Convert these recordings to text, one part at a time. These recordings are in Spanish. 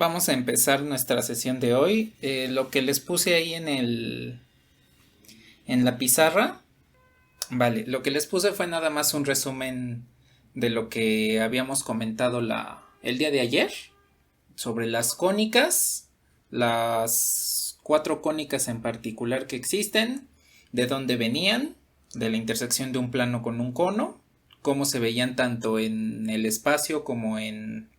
Vamos a empezar nuestra sesión de hoy. Lo que les puse ahí en la pizarra, vale, lo que les puse fue nada más un resumen de lo que habíamos comentado el día de ayer sobre las cónicas, las cuatro cónicas en particular que existen, de dónde venían, de la intersección de un plano con un cono, cómo se veían tanto en el espacio como en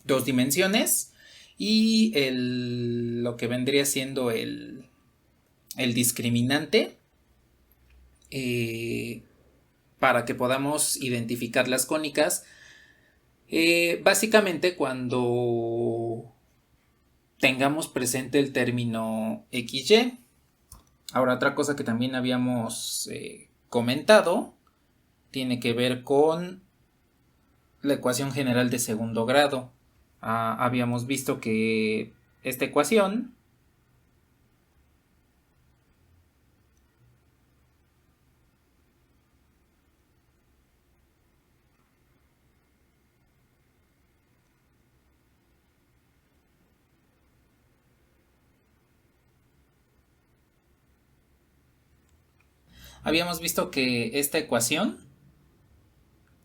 dos dimensiones y lo que vendría siendo el discriminante eh, para que podamos identificar las cónicas. Básicamente cuando tengamos presente el término XY. Ahora, otra cosa que también habíamos comentado tiene que ver con la ecuación general de segundo grado. Habíamos visto que esta ecuación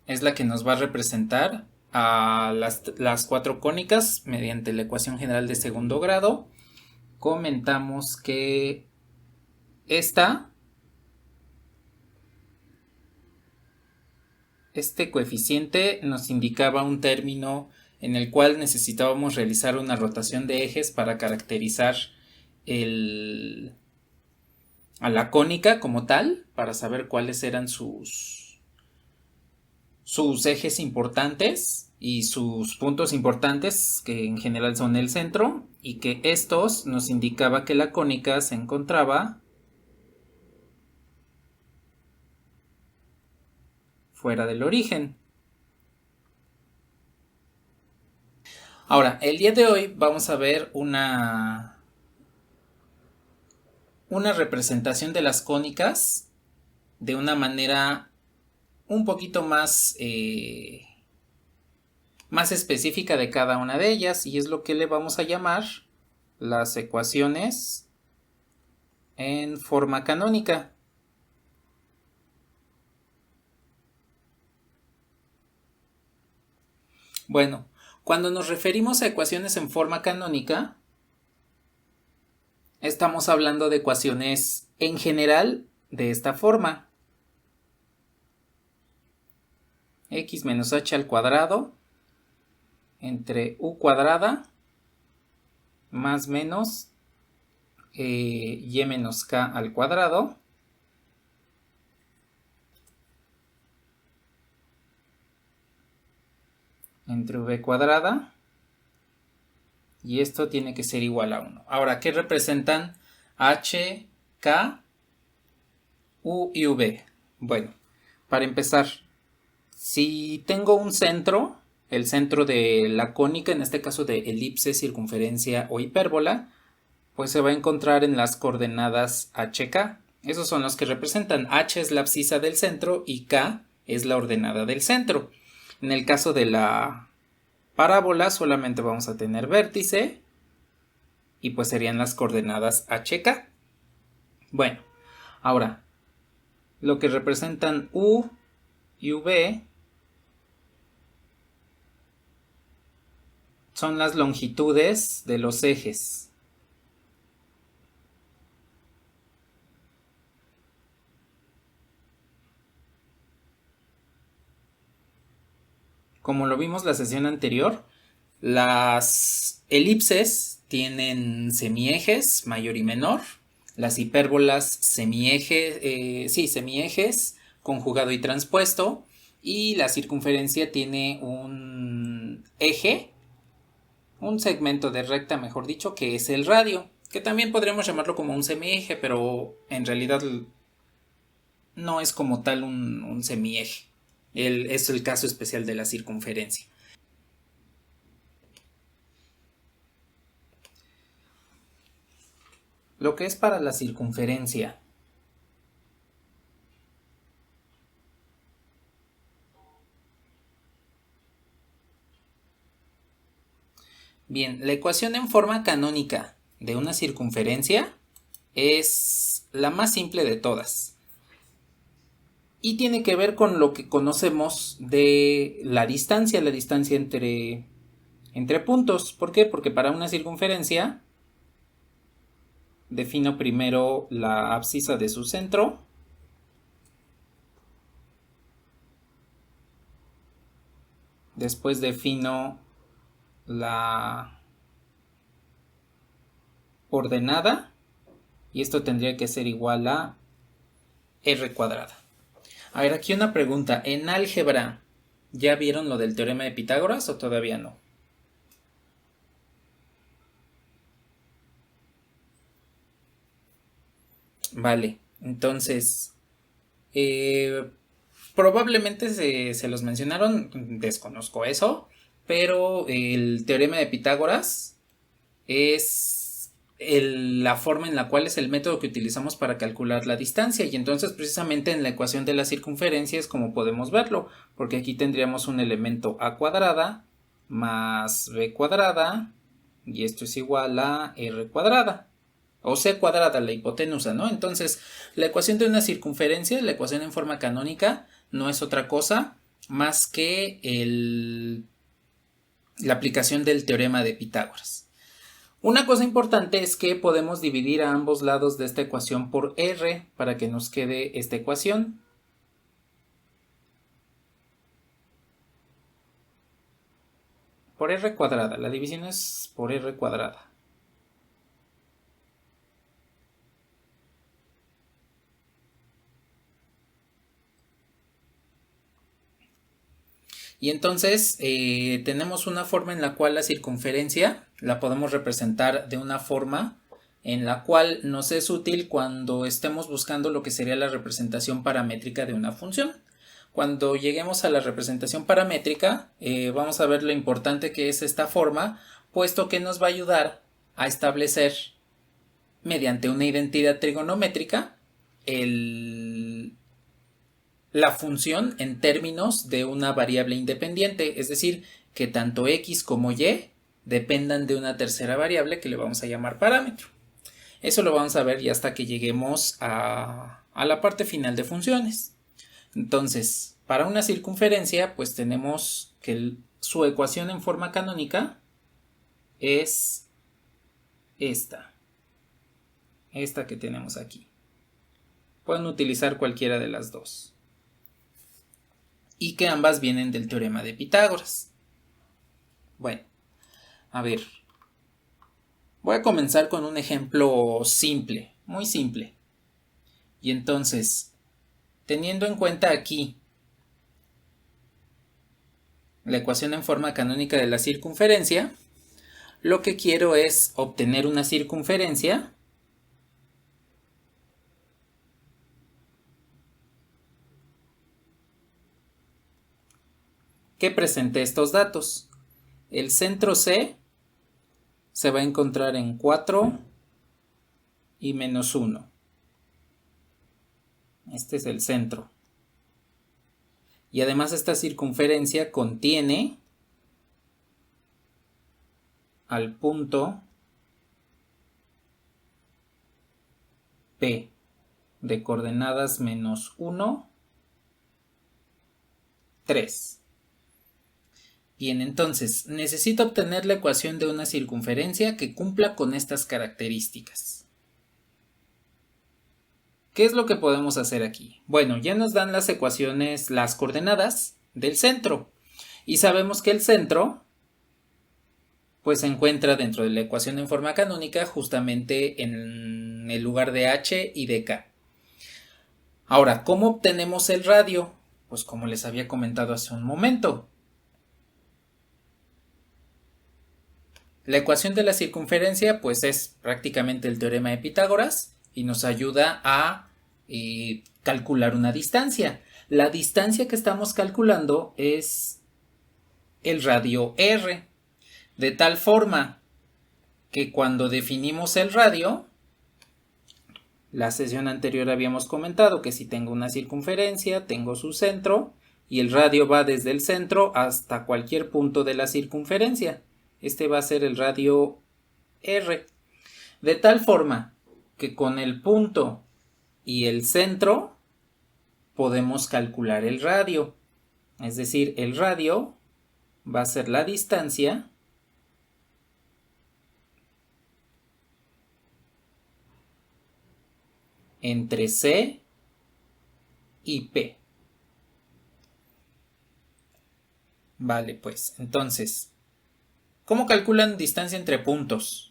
es la que nos va a representar a las cuatro cónicas mediante la ecuación general de segundo grado. Comentamos que este coeficiente nos indicaba un término en el cual necesitábamos realizar una rotación de ejes para caracterizar a la cónica como tal, para saber cuáles eran sus ejes importantes y sus puntos importantes, que en general son el centro, y que estos nos indicaba que la cónica se encontraba fuera del origen. Ahora, el día de hoy vamos a ver una representación de las cónicas de una manera un poquito más específica de cada una de ellas, y es lo que le vamos a llamar las ecuaciones en forma canónica. Bueno, cuando nos referimos a ecuaciones en forma canónica, estamos hablando de ecuaciones en general de esta forma: x menos h al cuadrado entre u cuadrada más menos y menos k al cuadrado entre v cuadrada, y esto tiene que ser igual a 1. Ahora, ¿qué representan h, k, u y v? Bueno, para empezar, si tengo un centro, el centro de la cónica, en este caso de elipse, circunferencia o hipérbola, pues se va a encontrar en las coordenadas hk. Esos son los que representan. H es la abscisa del centro y k es la ordenada del centro. En el caso de la parábola solamente vamos a tener vértice y pues serían las coordenadas hk. Bueno, ahora lo que representan u y v son las longitudes de los ejes. Como lo vimos la sesión anterior, las elipses tienen semiejes mayor y menor. Las hipérbolas semiejes conjugado y transpuesto. Y la circunferencia tiene un eje, un segmento de recta, mejor dicho, que es el radio, que también podríamos llamarlo como un semieje, pero en realidad no es como tal un semieje. Es el caso especial de la circunferencia. Lo que es para la circunferencia, Bien, la ecuación en forma canónica de una circunferencia es la más simple de todas. Y tiene que ver con lo que conocemos de la distancia entre puntos. ¿Por qué? Porque para una circunferencia defino primero la abscisa de su centro. Después defino la ordenada. Y esto tendría que ser igual a r cuadrada. A ver, aquí una pregunta. ¿En álgebra ya vieron lo del teorema de Pitágoras o todavía no? Vale, entonces probablemente se los mencionaron, desconozco eso, pero el teorema de Pitágoras es la forma en la cual es el método que utilizamos para calcular la distancia, y entonces precisamente en la ecuación de la circunferencia es como podemos verlo, porque aquí tendríamos un elemento a cuadrada más b cuadrada y esto es igual a r cuadrada o c cuadrada, la hipotenusa, ¿no? Entonces la ecuación de una circunferencia, la ecuación en forma canónica, no es otra cosa más que la aplicación del teorema de Pitágoras. Una cosa importante es que podemos dividir a ambos lados de esta ecuación por r para que nos quede esta ecuación. Por r cuadrada, la división es por r cuadrada. Y entonces tenemos una forma en la cual la circunferencia la podemos representar de una forma en la cual nos es útil cuando estemos buscando lo que sería la representación paramétrica de una función. Cuando lleguemos a la representación paramétrica, vamos a ver lo importante que es esta forma, puesto que nos va a ayudar a establecer mediante una identidad trigonométrica la función en términos de una variable independiente, es decir, que tanto x como y dependan de una tercera variable que le vamos a llamar parámetro. Eso lo vamos a ver ya hasta que lleguemos a la parte final de funciones. Entonces, para una circunferencia, pues tenemos que su ecuación en forma canónica es esta que tenemos aquí. Pueden utilizar cualquiera de las dos. Y que ambas vienen del teorema de Pitágoras. Bueno, a ver. Voy a comenzar con un ejemplo simple, muy simple. Y entonces, teniendo en cuenta aquí la ecuación en forma canónica de la circunferencia, lo que quiero es obtener una circunferencia que presente estos datos. El centro C se va a encontrar en 4 y menos 1. Este es el centro. Y además esta circunferencia contiene al punto P de coordenadas menos 1, 3. Bien, entonces necesito obtener la ecuación de una circunferencia que cumpla con estas características. ¿Qué es lo que podemos hacer aquí? Bueno, ya nos dan las ecuaciones, las coordenadas del centro. Y sabemos que el centro pues se encuentra dentro de la ecuación en forma canónica justamente en el lugar de h y de k. Ahora, ¿cómo obtenemos el radio? Pues como les había comentado hace un momento. La ecuación de la circunferencia pues es prácticamente el teorema de Pitágoras y nos ayuda a calcular una distancia. La distancia que estamos calculando es el radio r, de tal forma que cuando definimos el radio, la sesión anterior habíamos comentado que si tengo una circunferencia, tengo su centro y el radio va desde el centro hasta cualquier punto de la circunferencia. Este va a ser el radio R. De tal forma que con el punto y el centro podemos calcular el radio. Es decir, el radio va a ser la distancia entre C y P. Vale, pues, entonces, ¿cómo calculan distancia entre puntos?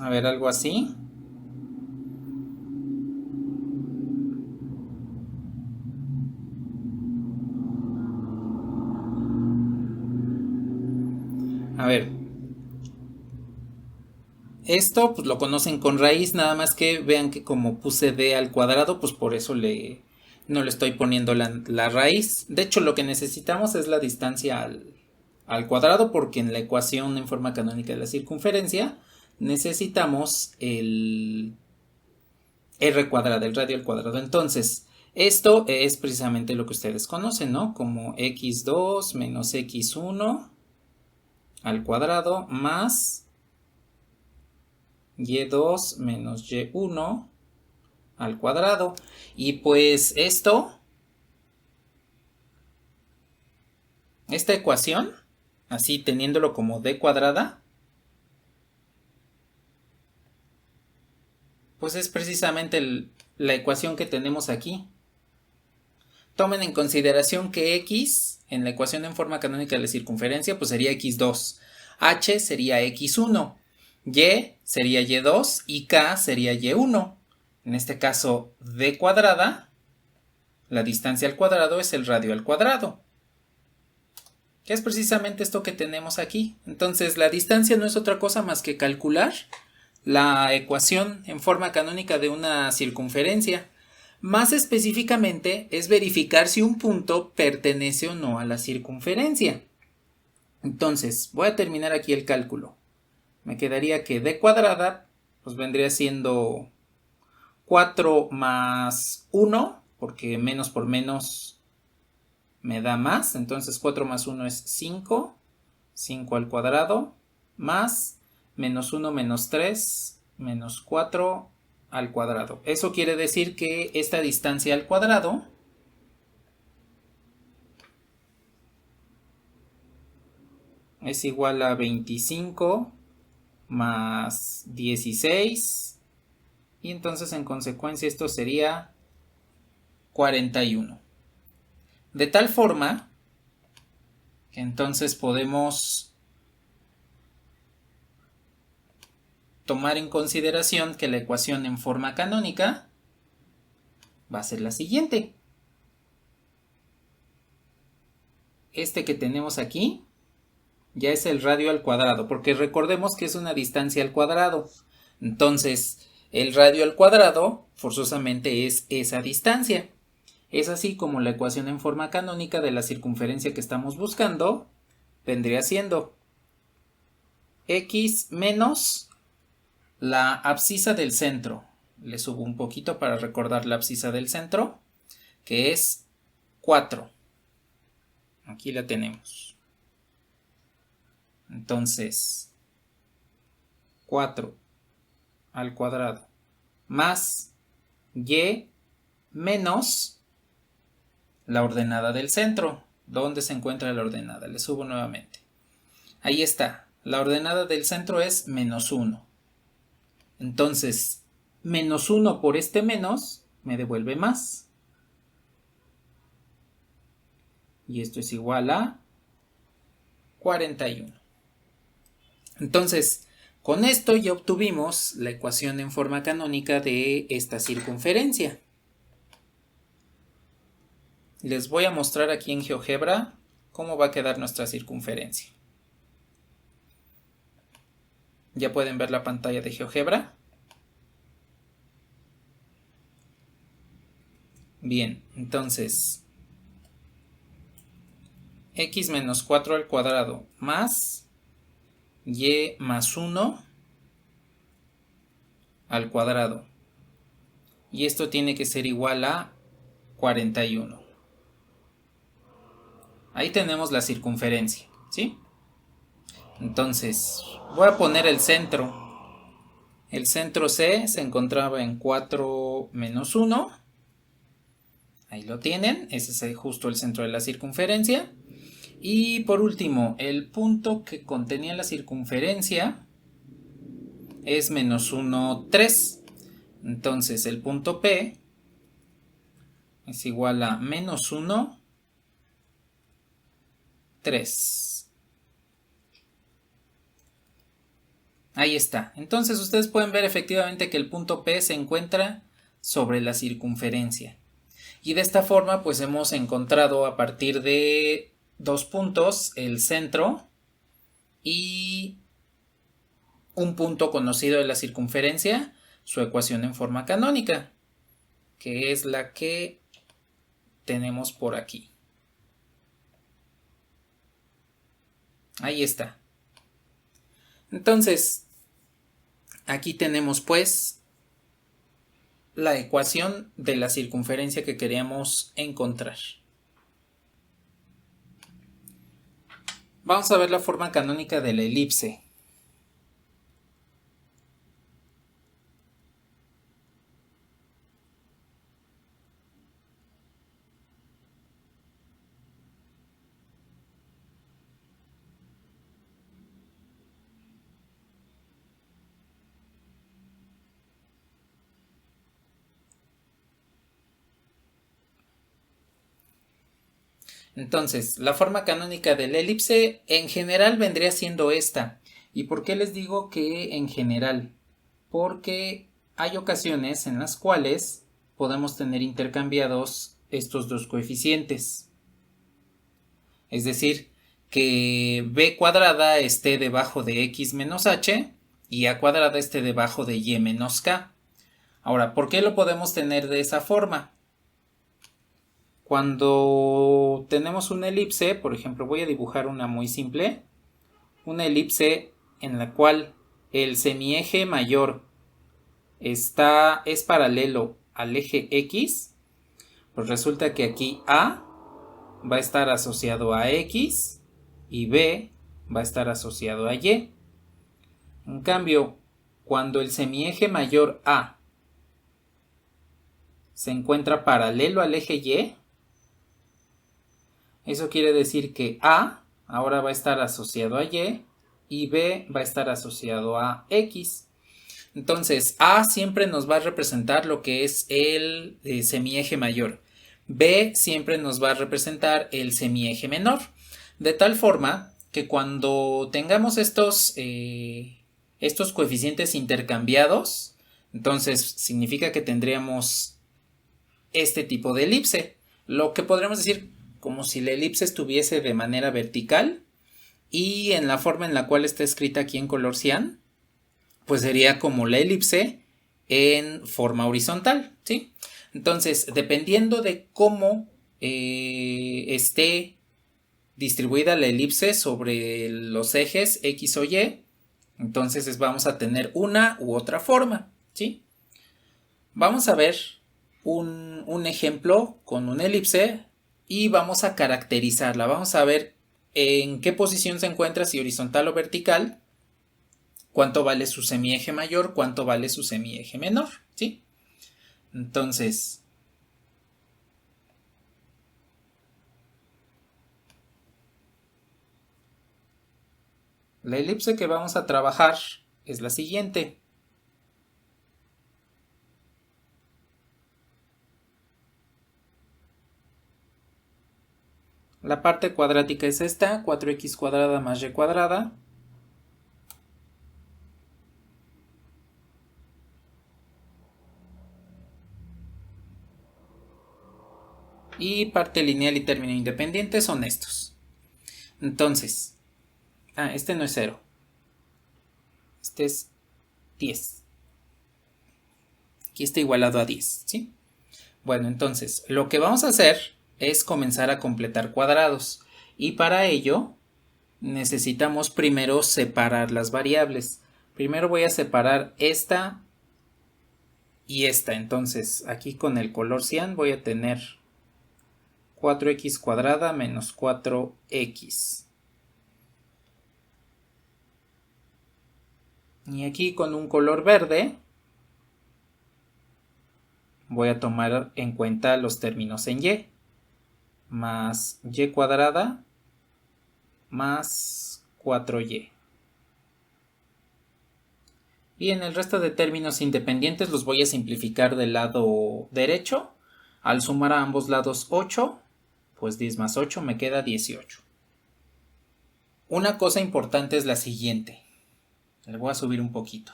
A ver, algo así. A ver, esto pues lo conocen con raíz, nada más que vean que como puse d al cuadrado, pues por eso no le estoy poniendo la raíz. De hecho, lo que necesitamos es la distancia al cuadrado, porque en la ecuación en forma canónica de la circunferencia necesitamos el r cuadrado, el radio al cuadrado. Entonces, esto es precisamente lo que ustedes conocen, ¿no? Como x2 menos x1 al cuadrado más y2 menos y1 al cuadrado. Y pues esta ecuación, así teniéndolo como d cuadrada, pues es precisamente la ecuación que tenemos aquí. Tomen en consideración que x en la ecuación en forma canónica de la circunferencia pues sería x2, h sería x1, y sería y2 y k sería y1. En este caso, d cuadrada, la distancia al cuadrado es el radio al cuadrado, que es precisamente esto que tenemos aquí. Entonces, la distancia no es otra cosa más que calcular la ecuación en forma canónica de una circunferencia. Más específicamente, es verificar si un punto pertenece o no a la circunferencia. Entonces, voy a terminar aquí el cálculo. Me quedaría que d cuadrada pues vendría siendo 4 más 1, porque menos por menos me da más. Entonces 4 más 1 es 5, 5 al cuadrado, más menos 1 menos 3, menos 4 al cuadrado. Eso quiere decir que esta distancia al cuadrado es igual a 25 más 16, y entonces en consecuencia esto sería 41. De tal forma que entonces podemos tomar en consideración que la ecuación en forma canónica va a ser la siguiente. Este que tenemos aquí ya es el radio al cuadrado, porque recordemos que es una distancia al cuadrado. Entonces, el radio al cuadrado forzosamente es esa distancia. Es así como la ecuación en forma canónica de la circunferencia que estamos buscando vendría siendo x menos la abscisa del centro. Le subo un poquito para recordar la abscisa del centro, que es 4. Aquí la tenemos. Entonces, 4 al cuadrado más y menos la ordenada del centro. ¿Dónde se encuentra la ordenada? Le subo nuevamente. Ahí está. La ordenada del centro es menos 1. Entonces, menos 1 por este menos me devuelve más. Y esto es igual a 41. Entonces, con esto ya obtuvimos la ecuación en forma canónica de esta circunferencia. Les voy a mostrar aquí en GeoGebra cómo va a quedar nuestra circunferencia. Ya pueden ver la pantalla de GeoGebra. Bien, entonces x menos 4 al cuadrado más y más 1 al cuadrado. Y esto tiene que ser igual a 41. Ahí tenemos la circunferencia, ¿sí? Entonces, voy a poner el centro. El centro C se encontraba en 4 menos 1. Ahí lo tienen, ese es justo el centro de la circunferencia. Y por último, el punto que contenía la circunferencia es menos 1, 3. Entonces el punto P es igual a menos 1, 3. Ahí está. Entonces ustedes pueden ver efectivamente que el punto P se encuentra sobre la circunferencia. Y de esta forma pues hemos encontrado a partir de dos puntos el centro y un punto conocido de la circunferencia, su ecuación en forma canónica, que es la que tenemos por aquí. Ahí está. Entonces, aquí tenemos pues la ecuación de la circunferencia que queríamos encontrar. Vamos a ver la forma canónica de la elipse. Entonces, la forma canónica de la elipse en general vendría siendo esta. ¿Y por qué les digo que en general? Porque hay ocasiones en las cuales podemos tener intercambiados estos dos coeficientes. Es decir, que b cuadrada esté debajo de x menos h y a cuadrada esté debajo de y menos k. Ahora, ¿por qué lo podemos tener de esa forma? Cuando tenemos una elipse, por ejemplo, voy a dibujar una muy simple, una elipse en la cual el semieje mayor es paralelo al eje X, pues resulta que aquí A va a estar asociado a X y B va a estar asociado a Y. En cambio, cuando el semieje mayor A se encuentra paralelo al eje Y, eso quiere decir que A ahora va a estar asociado a y B va a estar asociado a X. Entonces, A siempre nos va a representar lo que es el semieje mayor. B siempre nos va a representar el semieje menor. De tal forma que cuando tengamos estos coeficientes intercambiados, entonces significa que tendríamos este tipo de elipse. Lo que podríamos decir como si la elipse estuviese de manera vertical y en la forma en la cual está escrita aquí en color cian, pues sería como la elipse en forma horizontal, ¿sí? Entonces, dependiendo de cómo esté distribuida la elipse sobre los ejes X o Y, entonces vamos a tener una u otra forma, ¿sí? Vamos a ver un ejemplo con una elipse y vamos a caracterizarla. Vamos a ver en qué posición se encuentra, si horizontal o vertical, cuánto vale su semieje mayor, cuánto vale su semieje menor, ¿sí? Entonces, la elipse que vamos a trabajar es la siguiente. La parte cuadrática es esta, 4x cuadrada más y cuadrada. Y parte lineal y término independiente son estos. Entonces, este no es 0. Este es 10. Aquí está igualado a 10, ¿sí? Bueno, entonces, lo que vamos a hacer es comenzar a completar cuadrados. Y para ello, necesitamos primero separar las variables. Primero voy a separar esta y esta. Entonces, aquí con el color cian voy a tener 4x cuadrada menos 4x. Y aquí con un color verde voy a tomar en cuenta los términos en y. Más y cuadrada más 4y. Y en el resto de términos independientes los voy a simplificar del lado derecho. Al sumar a ambos lados 8, pues 10 más 8 me queda 18. Una cosa importante es la siguiente. Le voy a subir un poquito.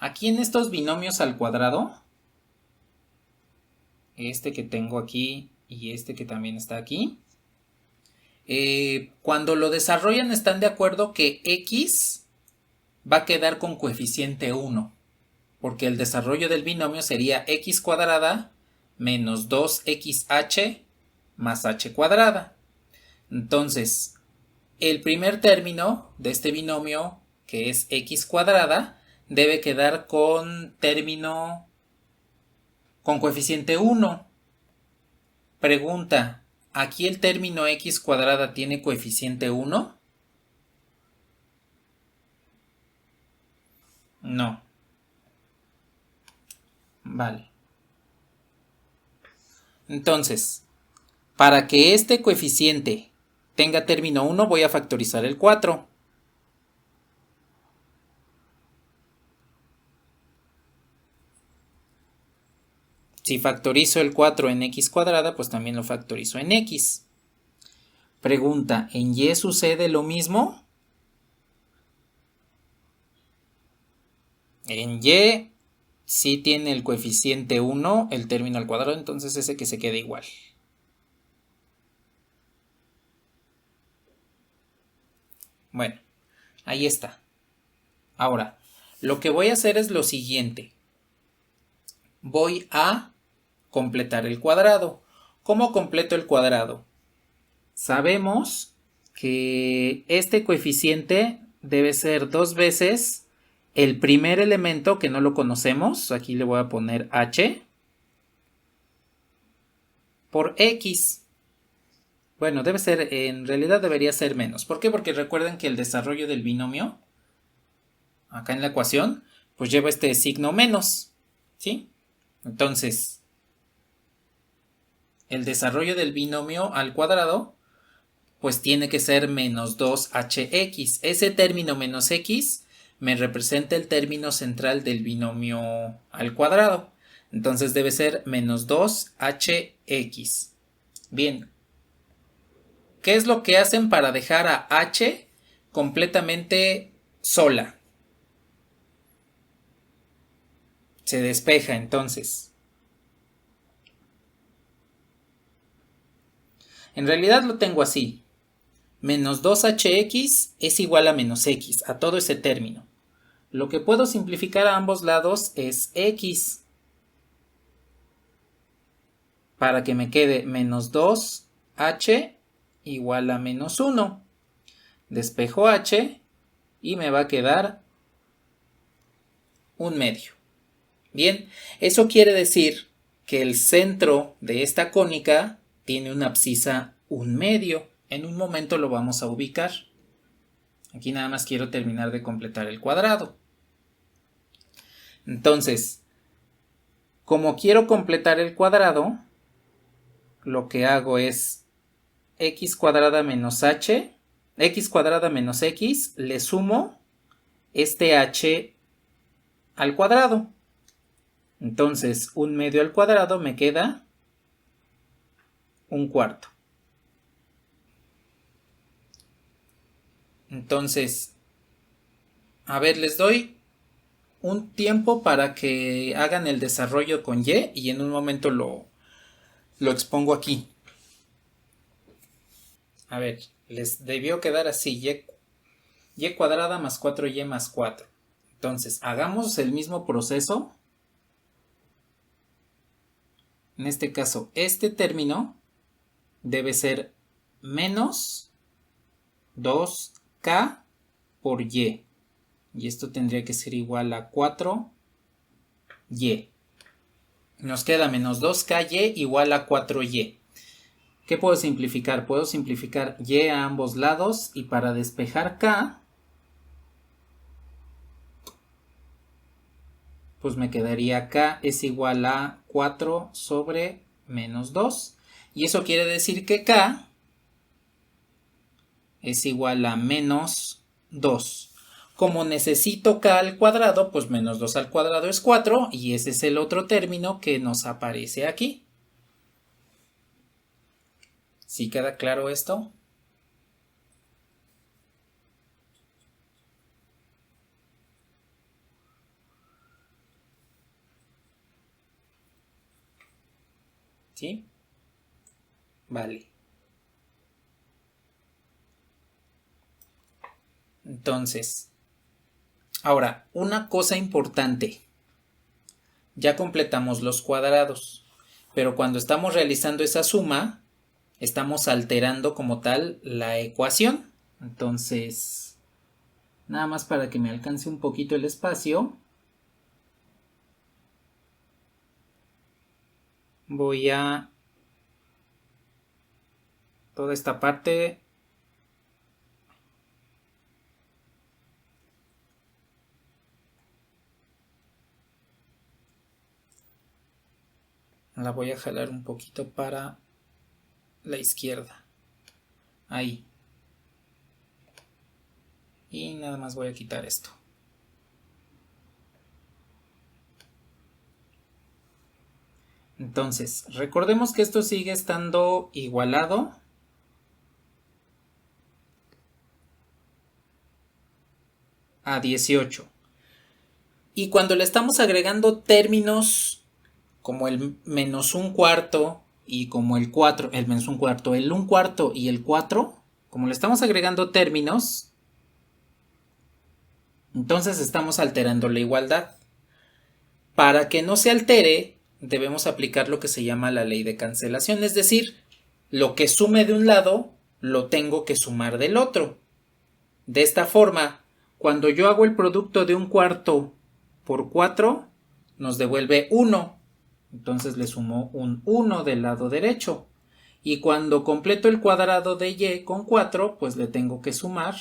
Aquí en estos binomios al cuadrado, este que tengo aquí y este que también está aquí, cuando lo desarrollan están de acuerdo que x va a quedar con coeficiente 1, porque el desarrollo del binomio sería x cuadrada menos 2xh más h cuadrada. Entonces, el primer término de este binomio, que es x cuadrada, debe quedar con término con coeficiente 1. Pregunta, ¿aquí el término x cuadrada tiene coeficiente 1? No. Vale. Entonces, para que este coeficiente tenga término 1, voy a factorizar el 4. Si factorizo el 4 en x cuadrada, pues también lo factorizo en x. Pregunta, ¿en y sucede lo mismo? En y sí tiene el coeficiente 1, el término al cuadrado, entonces ese que se quede igual. Bueno, ahí está. Ahora, lo que voy a hacer es lo siguiente. Voy a completar el cuadrado. ¿Cómo completo el cuadrado? Sabemos que este coeficiente debe ser 2 veces el primer elemento, que no lo conocemos. Aquí le voy a poner h por x. Bueno, debe ser, en realidad debería ser menos. ¿Por qué? Porque recuerden que el desarrollo del binomio, acá en la ecuación, pues lleva este signo menos, ¿sí? Entonces, el desarrollo del binomio al cuadrado, pues tiene que ser menos 2hx. Ese término menos x me representa el término central del binomio al cuadrado. Entonces debe ser menos 2hx. Bien, ¿qué es lo que hacen para dejar a h completamente sola? Se despeja entonces. En realidad lo tengo así. Menos 2hx es igual a menos x, a todo ese término. Lo que puedo simplificar a ambos lados es x. Para que me quede menos 2h igual a menos 1. Despejo h y me va a quedar 1/2. Bien, eso quiere decir que el centro de esta cónica tiene una abscisa 1/2. En un momento lo vamos a ubicar. Aquí nada más quiero terminar de completar el cuadrado. Entonces, como quiero completar el cuadrado, lo que hago es x cuadrada menos h, x cuadrada menos x, le sumo este h al cuadrado. Entonces, 1/2 al cuadrado me queda 1/4. Entonces, a ver, les doy un tiempo para que hagan el desarrollo con y en un momento lo expongo aquí. A ver, les debió quedar así, y cuadrada más 4y más 4. Entonces, hagamos el mismo proceso. En este caso, este término debe ser menos 2k por y. Y esto tendría que ser igual a 4y. Nos queda menos 2ky igual a 4y. ¿Qué puedo simplificar? Puedo simplificar y a ambos lados y para despejar k, pues me quedaría k es igual a 4 sobre menos 2. Y eso quiere decir que k es igual a menos 2. Como necesito k al cuadrado, pues menos 2 al cuadrado es 4 y ese es el otro término que nos aparece aquí. ¿Sí queda claro esto? ¿Sí? Vale. Entonces, ahora, una cosa importante. Ya completamos los cuadrados, pero cuando estamos realizando esa suma, estamos alterando como tal la ecuación. Entonces, nada más para que me alcance un poquito el espacio, voy a toda esta parte la voy a jalar un poquito para la izquierda. Ahí. Y nada más voy a quitar esto. Entonces, recordemos que esto sigue estando igualado a 18. Y cuando le estamos agregando términos como el menos un cuarto y como el 4, el menos un cuarto, el un cuarto y el 4, como le estamos agregando términos, entonces estamos alterando la igualdad. Para que no se altere, debemos aplicar lo que se llama la ley de cancelación, es decir, lo que sume de un lado, lo tengo que sumar del otro. De esta forma, cuando yo hago el producto de un cuarto por 4, nos devuelve 1. Entonces le sumo un 1 del lado derecho. Y cuando completo el cuadrado de y con 4, pues le tengo que sumar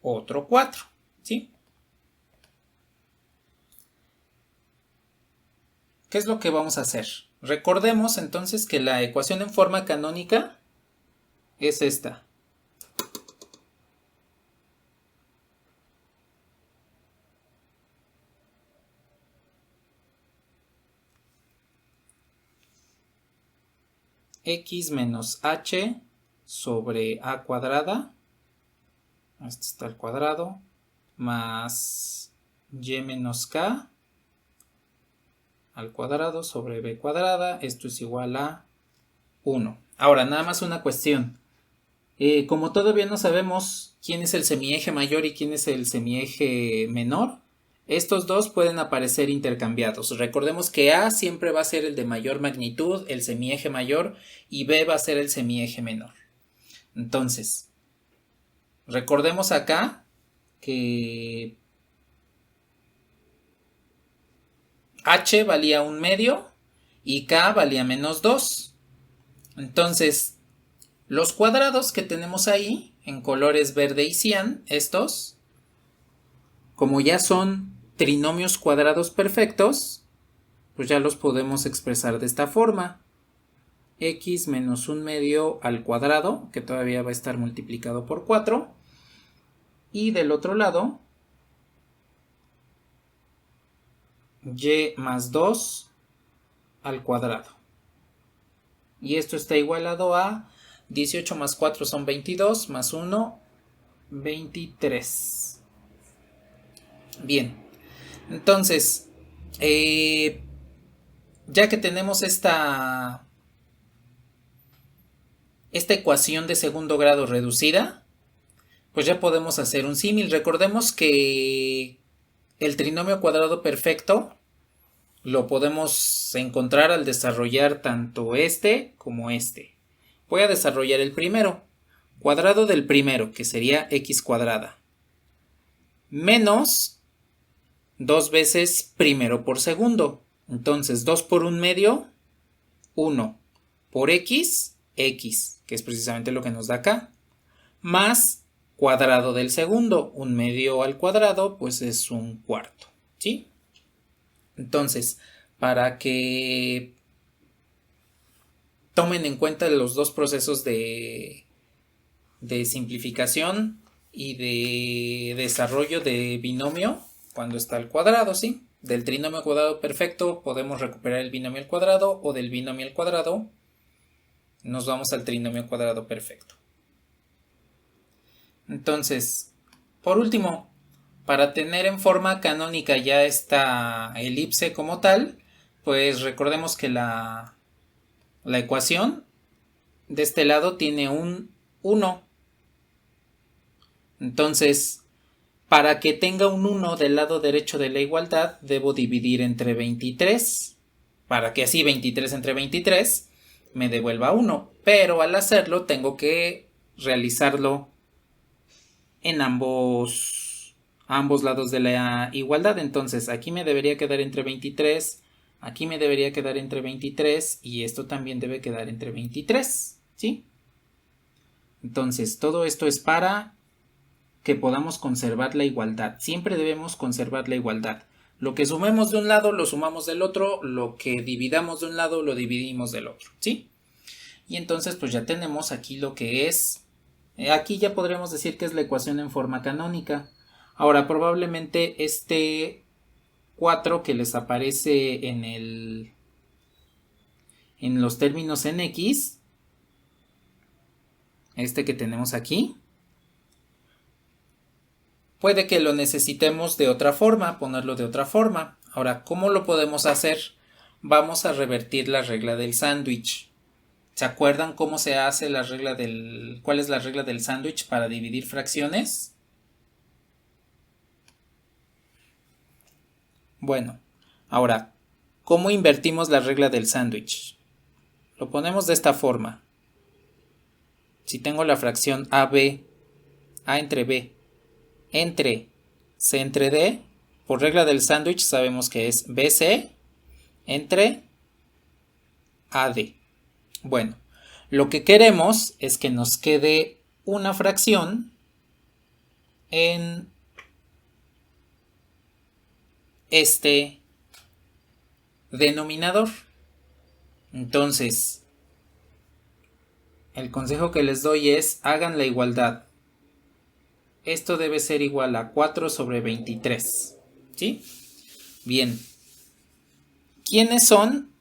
otro 4. ¿Sí? ¿Qué es lo que vamos a hacer? Recordemos entonces que la ecuación en forma canónica es esta. X menos h sobre a cuadrada, este está al cuadrado, más y menos k al cuadrado sobre b cuadrada, esto es igual a 1. Ahora, nada más una cuestión. Como todavía no sabemos quién es el semieje mayor y quién es el semieje menor, estos dos pueden aparecer intercambiados. Recordemos que A siempre va a ser el de mayor magnitud, el semieje mayor, y B va a ser el semieje menor. Entonces, recordemos acá que H valía 1/2 y K valía menos 2. Entonces, los cuadrados que tenemos ahí, en colores verde y cian, estos, como ya son trinomios cuadrados perfectos, pues ya los podemos expresar de esta forma. X menos 1/2 al cuadrado, que todavía va a estar multiplicado por 4. Y del otro lado, y más 2 al cuadrado. Y esto está igualado a 18 más 4 son 22, más 1, 23. Bien, entonces, ya que tenemos esta esta ecuación de segundo grado reducida, pues ya podemos hacer un símil. Recordemos que el trinomio cuadrado perfecto lo podemos encontrar al desarrollar tanto este como este. Voy a desarrollar el primero. Cuadrado del primero, que sería x cuadrada, menos 2 veces primero por segundo. Entonces 2 por 1/2, 1 por x, x, que es precisamente lo que nos da acá, más cuadrado del segundo, 1/2 al cuadrado, pues es 1/4, ¿sí? Entonces, para que tomen en cuenta los dos procesos de simplificación y de desarrollo de binomio cuando está al cuadrado, ¿sí? Del trinomio cuadrado perfecto podemos recuperar el binomio al cuadrado, o del binomio al cuadrado nos vamos al trinomio cuadrado perfecto. Entonces, por último, para tener en forma canónica ya esta elipse como tal, pues recordemos que la ecuación de este lado tiene un 1. Entonces, para que tenga un 1 del lado derecho de la igualdad, debo dividir entre 23, para que así 23 entre 23 me devuelva 1. Pero al hacerlo tengo que realizarlo en ambos lados de la igualdad. Entonces aquí me debería quedar entre 23, aquí me debería quedar entre 23 y esto también debe quedar entre 23, ¿sí? Entonces todo esto es para que podamos conservar la igualdad. Siempre debemos conservar la igualdad. Lo que sumemos de un lado lo sumamos del otro, lo que dividamos de un lado lo dividimos del otro, ¿sí? Y entonces pues ya tenemos aquí lo que es, aquí ya podríamos decir que es la ecuación en forma canónica. Ahora probablemente este 4 que les aparece en los términos en x, este que tenemos aquí, puede que lo necesitemos de otra forma, ponerlo de otra forma. Ahora, ¿cómo lo podemos hacer? Vamos a revertir la regla del sándwich. ¿Se acuerdan cómo se hace la regla cuál es la regla del sándwich para dividir fracciones? Bueno, ahora, ¿cómo invertimos la regla del sándwich? Lo ponemos de esta forma. Si tengo la fracción AB, A entre B, entre C entre D, por regla del sándwich sabemos que es BC entre AD. Bueno, lo que queremos es que nos quede una fracción en este denominador. Entonces, el consejo que les doy es hagan la igualdad. Esto debe ser igual a 4 sobre 23. ¿Sí? Bien. ¿Quiénes son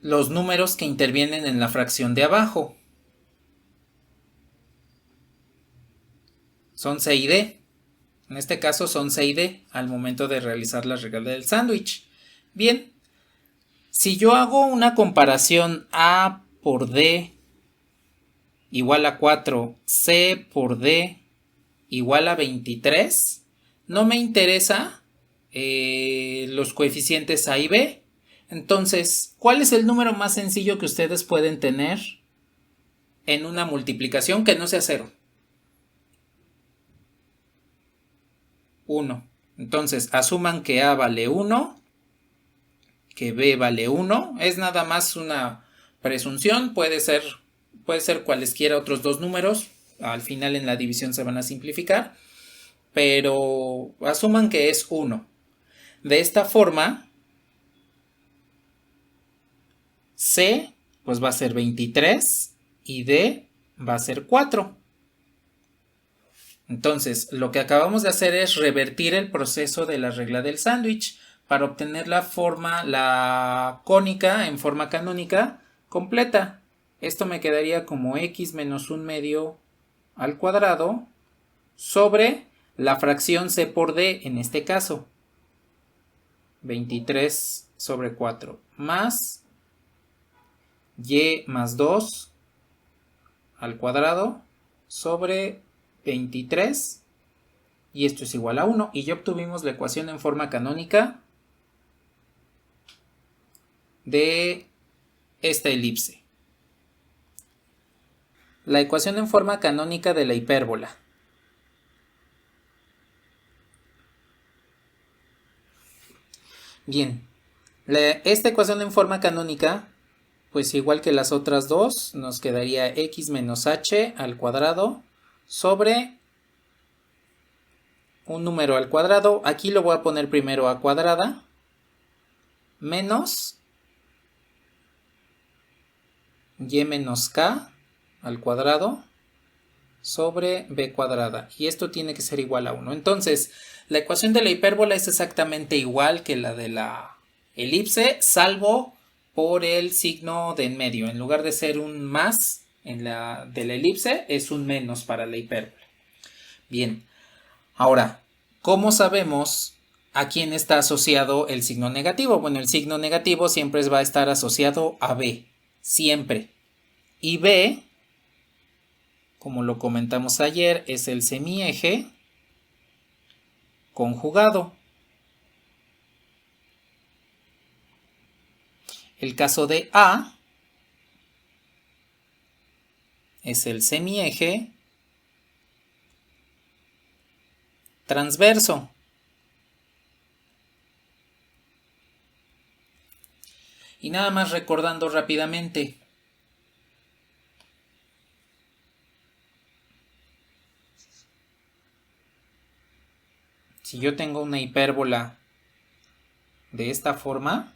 los números que intervienen en la fracción de abajo? Son C y D. En este caso son C y D al momento de realizar la regla del sándwich. Bien. Si yo hago una comparación A por D igual a 4, C por D igual a 23, no me interesa los coeficientes A y B. Entonces, ¿cuál es el número más sencillo que ustedes pueden tener en una multiplicación que no sea 0? 1. Entonces, asuman que A vale 1, que B vale 1. Es nada más una presunción, puede ser cualesquiera otros dos números. Al final en la división se van a simplificar, pero asuman que es 1. De esta forma, C pues va a ser 23 y D va a ser 4. Entonces, lo que acabamos de hacer es revertir el proceso de la regla del sándwich para obtener la cónica en forma canónica completa. Esto me quedaría como x menos 1/2 al cuadrado sobre la fracción C por D, en este caso, 23 sobre 4, más y más 2 al cuadrado sobre 23 y esto es igual a 1 y ya obtuvimos la ecuación en forma canónica de esta elipse. La ecuación en forma canónica de la hipérbola. Bien, esta ecuación en forma canónica, pues igual que las otras dos, nos quedaría x menos h al cuadrado sobre un número al cuadrado. Aquí lo voy a poner primero a cuadrada, menos y menos k al cuadrado sobre b cuadrada. Y esto tiene que ser igual a 1. Entonces, la ecuación de la hipérbola es exactamente igual que la de la elipse, salvo por el signo de en medio. En lugar de ser un más en la de la elipse, es un menos para la hipérbola. Bien, ahora, ¿cómo sabemos a quién está asociado el signo negativo? Bueno, el signo negativo siempre va a estar asociado a b, siempre. Y b, como lo comentamos ayer, es el semieje conjugado. El caso de A es el semieje transverso. Y nada más recordando rápidamente. Si yo tengo una hipérbola de esta forma,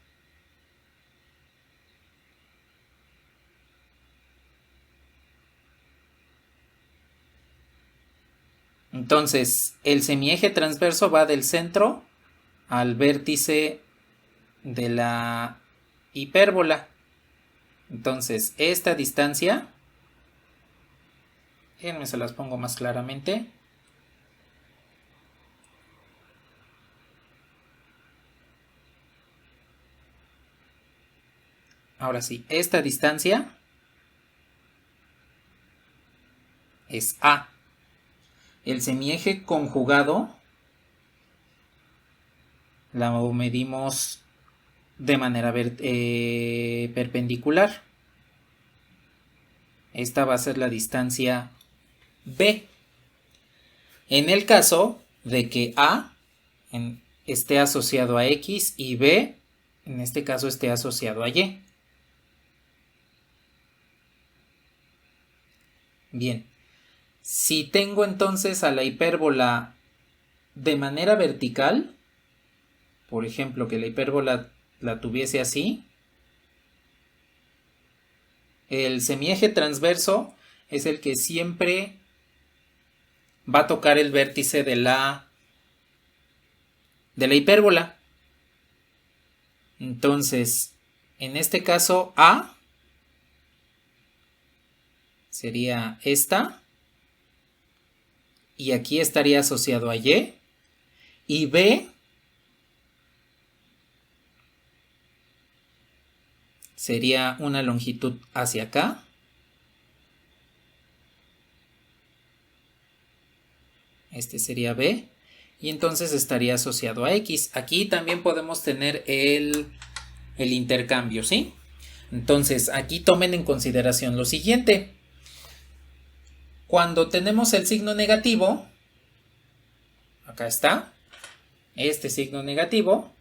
entonces el semieje transverso va del centro al vértice de la hipérbola. Entonces esta distancia, déjenme se las pongo más claramente. Ahora sí, esta distancia es A. El semieje conjugado lo medimos de manera perpendicular. Esta va a ser la distancia B. En el caso de que A esté asociado a X y B, en este caso, esté asociado a Y. Bien, si tengo entonces a la hipérbola de manera vertical, por ejemplo, que la hipérbola la tuviese así, el semieje transverso es el que siempre va a tocar el vértice de la hipérbola. Entonces, en este caso, A sería esta, y aquí estaría asociado a Y, y B sería una longitud hacia acá, este sería B, y entonces estaría asociado a X. Aquí también podemos tener el intercambio, ¿sí? Entonces, aquí tomen en consideración lo siguiente. Cuando tenemos el signo negativo, acá está, este signo negativo,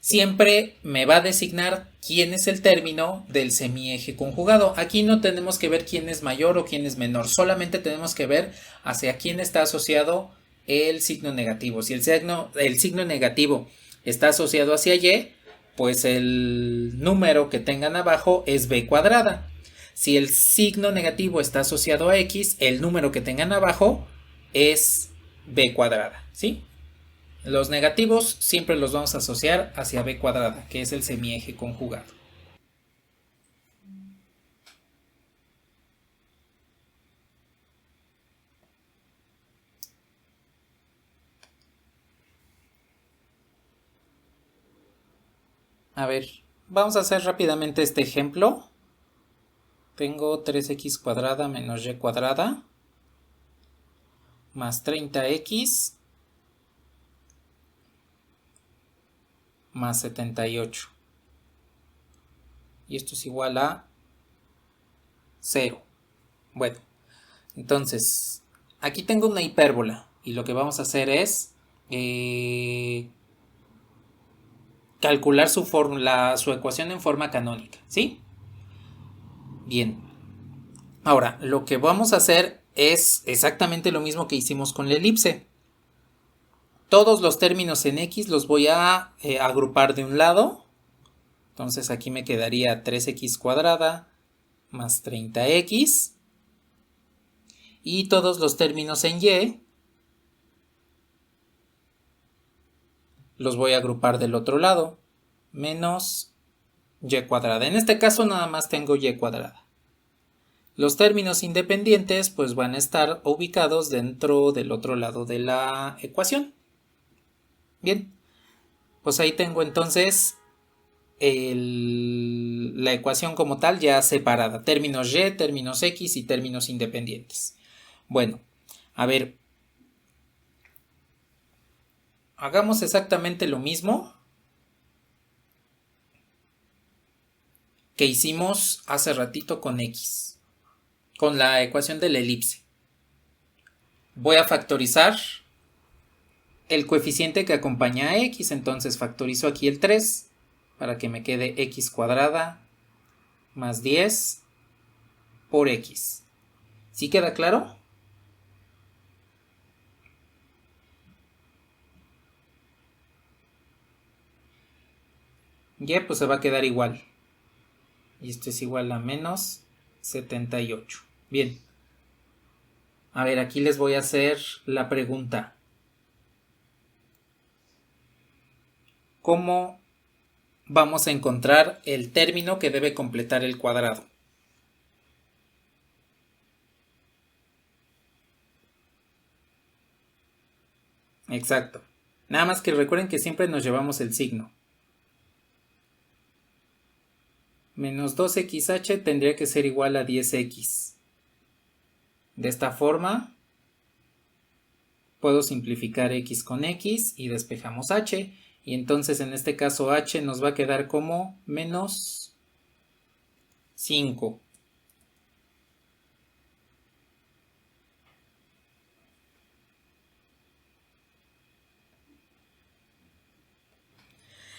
siempre me va a designar quién es el término del semieje conjugado. Aquí no tenemos que ver quién es mayor o quién es menor, solamente tenemos que ver hacia quién está asociado el signo negativo. Si el signo negativo está asociado hacia Y, pues el número que tengan abajo es B cuadrada. Si el signo negativo está asociado a X, el número que tengan abajo es B cuadrada, ¿sí? Los negativos siempre los vamos a asociar hacia B cuadrada, que es el semieje conjugado. A ver, vamos a hacer rápidamente este ejemplo. Tengo 3x cuadrada menos y cuadrada más 30x más 78. Y esto es igual a 0. Bueno, entonces, aquí tengo una hipérbola. Y lo que vamos a hacer es calcular su ecuación en forma canónica, ¿sí? Bien. Ahora, lo que vamos a hacer es exactamente lo mismo que hicimos con la elipse. Todos los términos en x los voy a agrupar de un lado. Entonces aquí me quedaría 3x cuadrada más 30x. Y todos los términos en y los voy a agrupar del otro lado. Menos y cuadrada. En este caso nada más tengo y cuadrada. Los términos independientes pues van a estar ubicados dentro del otro lado de la ecuación. Bien, pues ahí tengo entonces la ecuación como tal ya separada. Términos y, términos x y términos independientes. Bueno, a ver. Hagamos exactamente lo mismo que hicimos hace ratito con x. Con la ecuación de la elipse. Voy a factorizar el coeficiente que acompaña a x. Entonces factorizo aquí el 3 para que me quede x cuadrada más 10 por x. ¿Sí queda claro? Y pues se va a quedar igual. Y esto es igual a menos 78. Bien. A ver, aquí les voy a hacer la pregunta. ¿Cómo vamos a encontrar el término que debe completar el cuadrado? Exacto. Nada más que recuerden que siempre nos llevamos el signo. Menos 2xh tendría que ser igual a 10x. De esta forma puedo simplificar x con x y despejamos h. Y entonces en este caso h nos va a quedar como menos 5.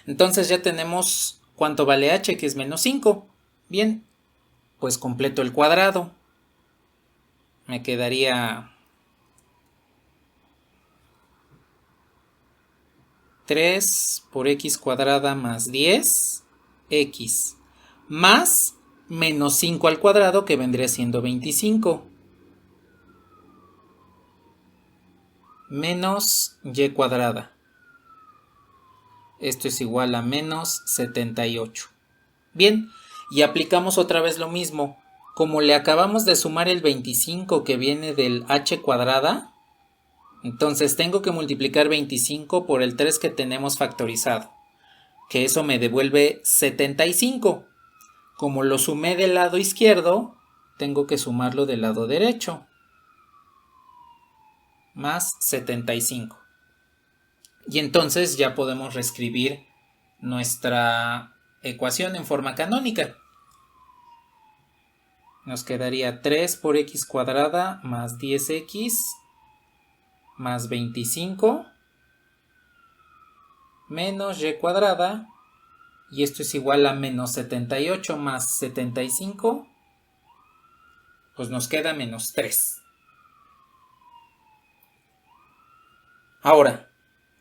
Entonces ya tenemos cuánto vale h, que es menos 5. Bien, pues completo el cuadrado. Me quedaría 3 por x cuadrada más 10 x más menos 5 al cuadrado, que vendría siendo 25, menos y cuadrada. Esto es igual a menos 78. Bien, y aplicamos otra vez lo mismo. Como le acabamos de sumar el 25 que viene del h cuadrada, entonces tengo que multiplicar 25 por el 3 que tenemos factorizado, que eso me devuelve 75. Como lo sumé del lado izquierdo, tengo que sumarlo del lado derecho. Más 75. Y entonces ya podemos reescribir nuestra ecuación en forma canónica. Nos quedaría 3 por x cuadrada más 10x más 25 menos y cuadrada. Y esto es igual a menos 78 más 75. Pues nos queda menos 3. Ahora,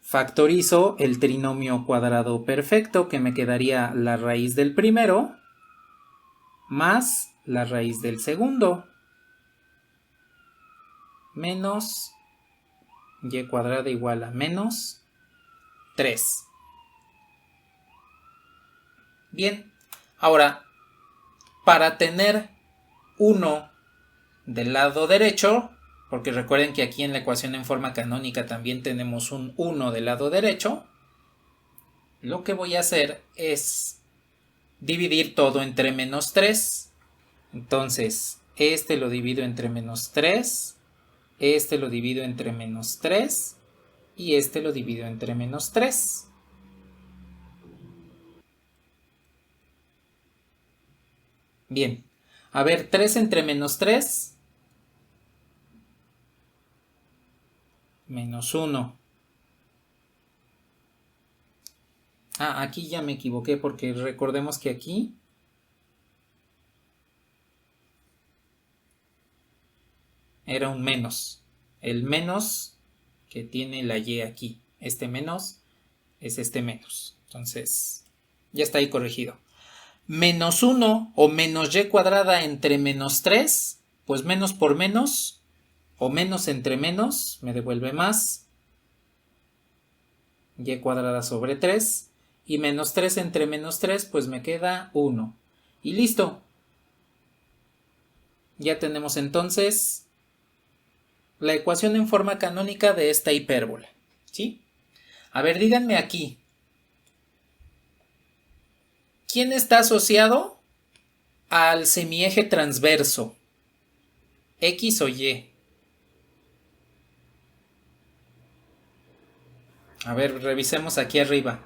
factorizo el trinomio cuadrado perfecto, que me quedaría la raíz del primero más la raíz del segundo menos y cuadrada igual a menos 3. Bien, ahora, para tener 1 del lado derecho, porque recuerden que aquí en la ecuación en forma canónica también tenemos un 1 del lado derecho, lo que voy a hacer es dividir todo entre menos 3. Entonces, este lo divido entre menos 3, este lo divido entre menos 3 y este lo divido entre menos 3. Bien, a ver, 3 entre menos 3, menos 1. Ah, aquí ya me equivoqué porque recordemos que aquí era un menos. El menos que tiene la y aquí. Este menos es este menos. Entonces, ya está ahí corregido. Menos 1 o menos y cuadrada entre menos 3, pues menos por menos o menos entre menos me devuelve más y cuadrada sobre 3 y menos 3 entre menos 3 pues me queda 1 y listo. Ya tenemos entonces la ecuación en forma canónica de esta hipérbola, ¿sí? A ver, díganme aquí, ¿quién está asociado al semieje transverso? ¿X o Y? A ver, revisemos aquí arriba.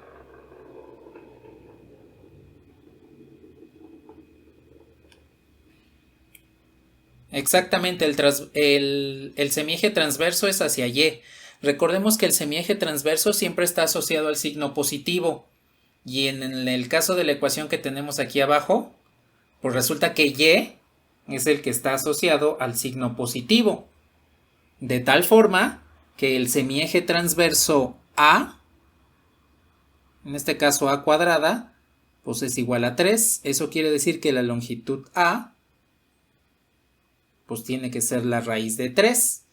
Exactamente, el semieje transverso es hacia Y. Recordemos que el semieje transverso siempre está asociado al signo positivo. Y en el caso de la ecuación que tenemos aquí abajo, pues resulta que Y es el que está asociado al signo positivo. De tal forma que el semieje transverso A, en este caso A cuadrada, pues es igual a 3. Eso quiere decir que la longitud A pues tiene que ser la raíz de 3.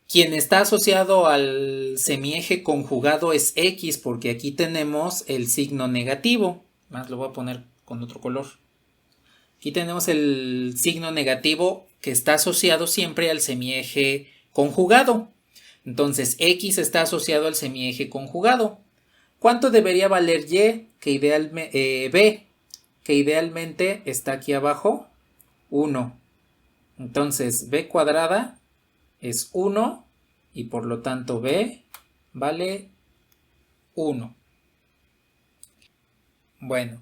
Quien está asociado al semieje conjugado es X, porque aquí tenemos el signo negativo. Más lo voy a poner con otro color. Aquí tenemos el signo negativo que está asociado siempre al semieje conjugado. Entonces, X está asociado al semieje conjugado. ¿Cuánto debería valer Y? B, que idealmente está aquí abajo. 1. Entonces, B cuadrada es 1 y por lo tanto B vale 1. Bueno,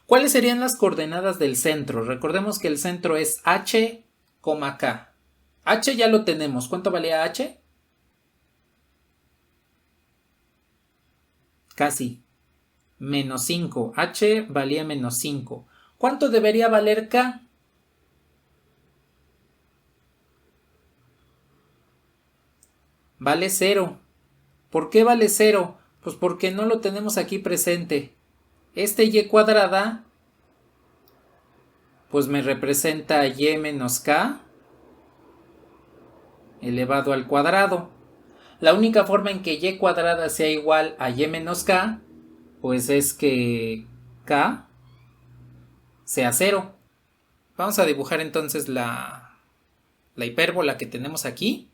¿cuáles serían las coordenadas del centro? Recordemos que el centro es H, K. H ya lo tenemos. ¿Cuánto valía H? Casi. Menos 5. H valía menos 5. ¿Cuánto debería valer K? Vale 0. ¿Por qué vale 0? Pues porque no lo tenemos aquí presente. Este y cuadrada pues me representa y menos k elevado al cuadrado. La única forma en que y cuadrada sea igual a y menos k pues es que k sea 0. Vamos a dibujar entonces la hipérbola que tenemos aquí.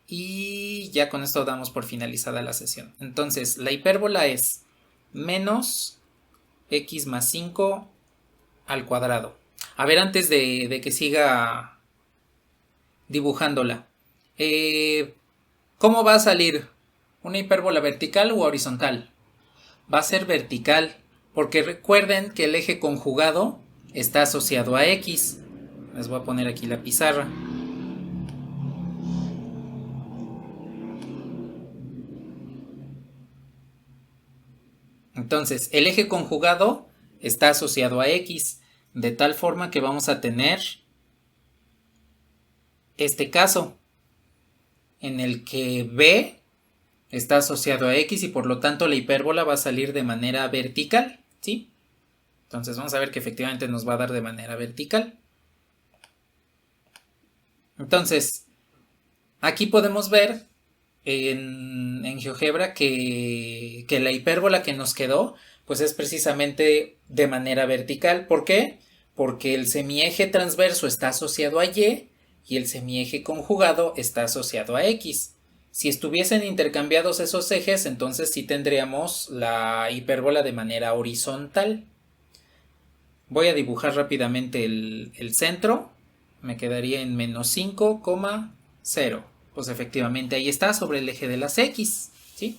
Y ya con esto damos por finalizada la sesión. Entonces, la hipérbola es menos x más 5 al cuadrado. A ver, antes de que siga dibujándola. ¿Cómo va a salir? ¿Una hipérbola vertical o horizontal? Va a ser vertical, porque recuerden que el eje conjugado está asociado a x. Les voy a poner aquí la pizarra. Entonces, el eje conjugado está asociado a x, de tal forma que vamos a tener este caso, en el que b está asociado a x y por lo tanto la hipérbola va a salir de manera vertical, ¿sí? Entonces vamos a ver que efectivamente nos va a dar de manera vertical. Entonces, aquí podemos ver en GeoGebra que la hipérbola que nos quedó pues es precisamente de manera vertical. ¿Por qué? Porque el semieje transverso está asociado a y el semieje conjugado está asociado a x. Si estuviesen intercambiados esos ejes, entonces sí tendríamos la hipérbola de manera horizontal. Voy a dibujar rápidamente el centro. Me quedaría en menos 5,0. Pues efectivamente ahí está sobre el eje de las X, ¿sí?